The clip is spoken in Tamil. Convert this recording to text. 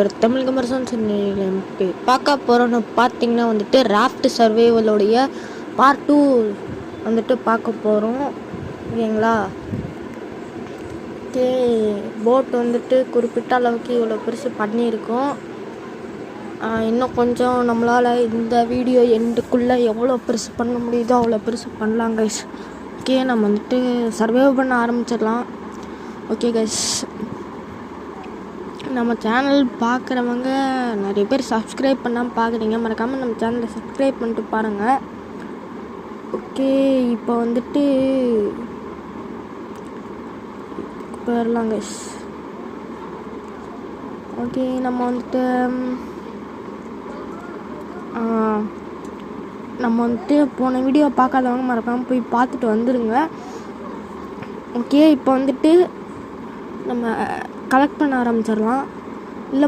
ஒரு தமிழ் கமர்சன் சேனலுக்கு பார்க்க போகிறோன்னு பார்த்தீங்கன்னா வந்துட்டு ராஃப்ட் சர்வைவலோடைய பார்ட் 2 வந்துட்டு பார்க்க போகிறோம். ஓகேங்களா? ஓகே, போட் வந்துட்டு குறிப்பிட்ட அளவுக்கு இவ்வளோ பெருசு பண்ணியிருக்கோம். இன்னும் கொஞ்சம் நம்மளால் இந்த வீடியோ எண்டுக்குள்ளே எவ்வளோ பெருசு பண்ண முடியுதோ அவ்வளோ பெருசு பண்ணலாம் கைஸ். ஓகே, நம்ம வந்துட்டு சர்வைவ் பண்ண ஆரம்பிச்சிடலாம். ஓகே கைஸ், நம்ம சேனல் பார்க்குறவங்க நிறைய பேர் சப்ஸ்கிரைப் பண்ணாமல் பார்க்குறீங்க. மறக்காமல் நம்ம சேனலை சப்ஸ்கிரைப் பண்ணிட்டு பாருங்கள். ஓகே, இப்போ வந்துட்டு போயிடலாம் கைஸ். ஓகே, நம்ம வந்துட்டு போன வீடியோ பார்க்காதவங்க மறக்காமல் போய் பார்த்துட்டு வந்துடுங்க. ஓகே, இப்போ வந்துட்டு நம்ம கலெக்ட் பண்ண ஆரம்பிச்சிடலாம். இல்லை